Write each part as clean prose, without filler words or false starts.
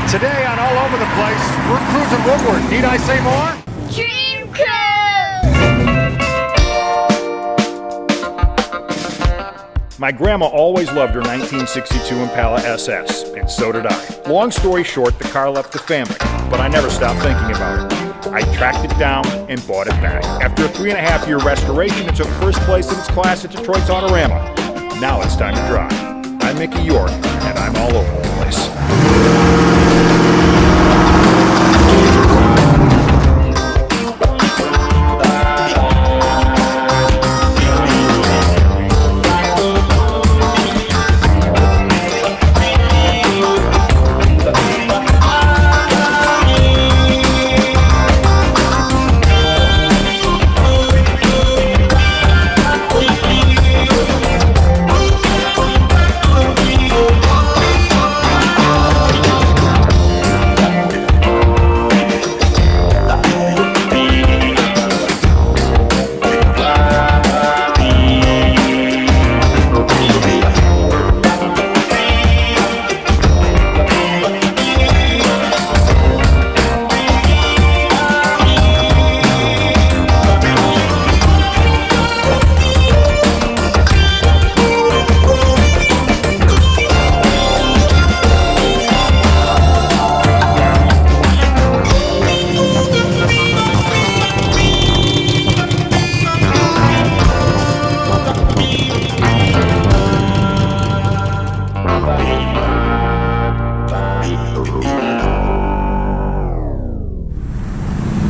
Today on All Over the Place, we're cruising Woodward. Need I say more? Dream Cruise! My grandma always loved her 1962 Impala SS, and so did I. Long story short, the car left the family, but I never stopped thinking about it. I tracked it down and bought it back. After a 3.5-year restoration, it took first place in its class at Detroit's Autorama. Now it's time to drive. I'm Mickey York, and I'm all over the place.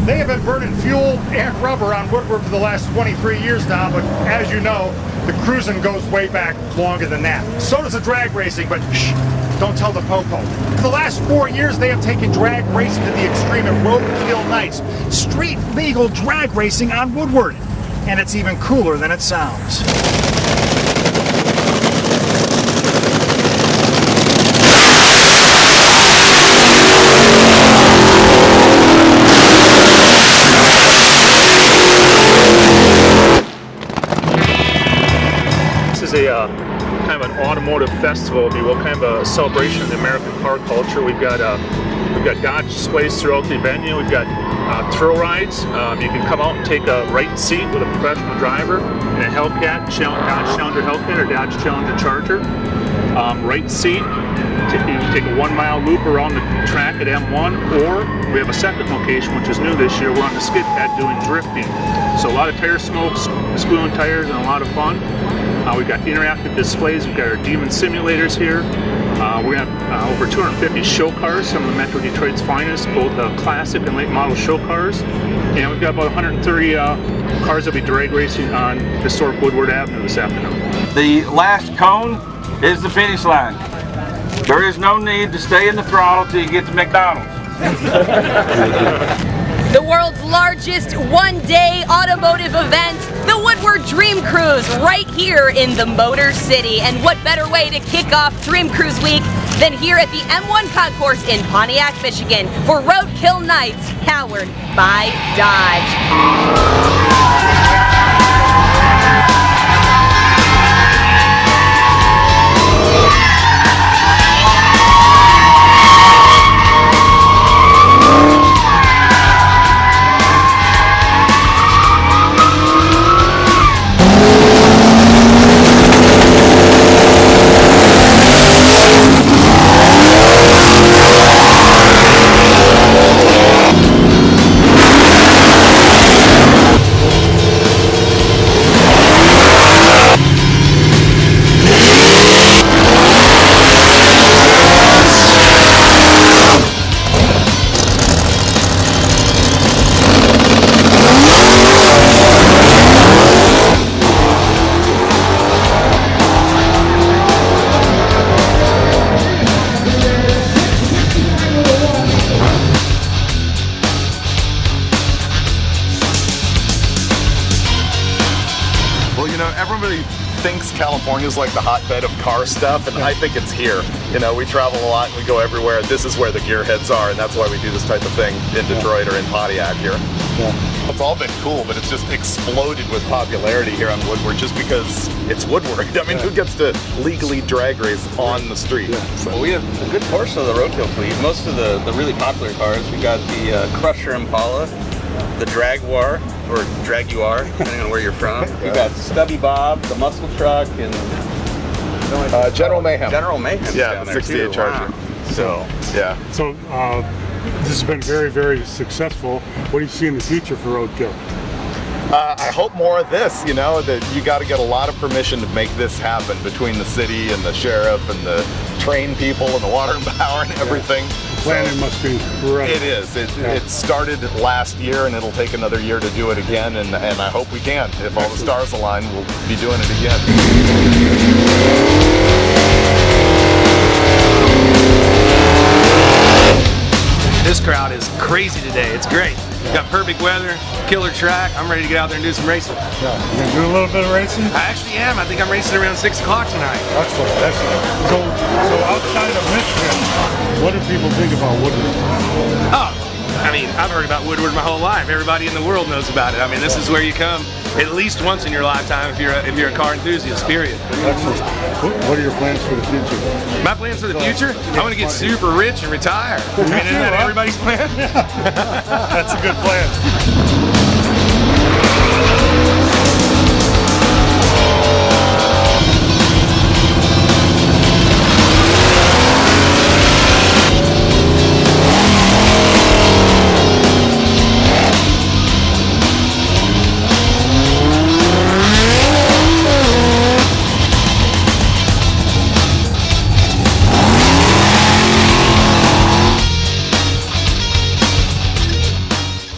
They have been burning fuel and rubber on Woodward for the last 23 years now, but as you know, the cruising goes way back longer than that. So does the drag racing, but shh, don't tell the popo. For the last 4 years, they have taken drag racing to the extreme at RoadKill nights. Street legal drag racing on Woodward. And it's even cooler than it sounds. This is a kind of an automotive festival, if you will, kind of a celebration of the American car culture. We've got Dodge displays throughout the venue. We've got thrill rides. You can come out and take a right seat with a professional driver in a Hellcat, Dodge Challenger Hellcat or Dodge Challenger Charger. Right seat, you can take a 1-mile loop around the track at M1, or we have a second location, which is new this year. We're on the skid pad doing drifting. So a lot of tire smoke, squealing tires, and a lot of fun. We've got interactive displays. We've got our Demon simulators here. We have over 250 show cars, some of the Metro Detroit's finest, both classic and late model show cars. And we've got about 130 cars that will be drag racing on historic Woodward Avenue this afternoon. The last cone is the finish line. There is no need to stay in the throttle till you get to McDonald's. The world's largest one-day automotive event, the Woodward Dream Cruise, right here in the Motor City. And what better way to kick off Dream Cruise Week than here at the M1 Concourse in Pontiac, Michigan for RoadKill Nights, powered by Dodge. thinks California's like the hotbed of car stuff, and I think it's here. You know, we travel a lot and we go everywhere. This is where the gearheads are, and that's why we do this type of thing in Detroit or in Pontiac here. It's all been cool, but it's just exploded with popularity here on Woodward just because it's Woodward. I mean, who gets to legally drag race on the street? Well, we have a good portion of the RoadKill fleet. Most of the really popular cars. We got the Crusher Impala, the Jaguar, or Jaguar, depending on where you're from. We got Stubby Bob, the muscle truck, and General Mayhem. General Mayhem. Yeah, the 68 Charger. So, yeah. So this has been very, very successful. What do you see in the future for RoadKill? I hope more of this, you know, that you got to get a lot of permission to make this happen between the city and the sheriff and the train people and the water and power and everything. Planning must be incredible. It is. It started last year, and it'll take another year to do it again, and I hope we can. If all the stars align, we'll be doing it again. This crowd is crazy today. It's great. Got perfect weather, killer track. I'm ready to get out there and do some racing. Yeah, you gonna do a little bit of racing? I actually am. I think I'm racing around 6 o'clock tonight. Excellent, excellent. So outside of Michigan, what do people think about Woodward? Oh, I mean, I've heard about Woodward my whole life. Everybody in the world knows about it. I mean, this is where you come at least once in your lifetime if you're a car enthusiast, period. Excellent. What are your plans for the future? My plans for the future? I want to get super rich and retire. I mean, isn't that everybody's plan? That's a good plan.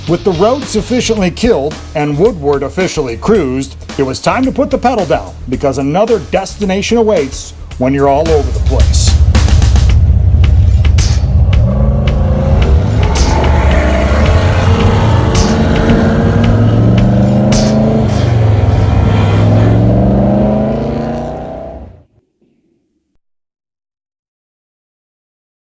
With the road sufficiently killed and Woodward officially cruised, it was time to put the pedal down because another destination awaits when you're all over the place.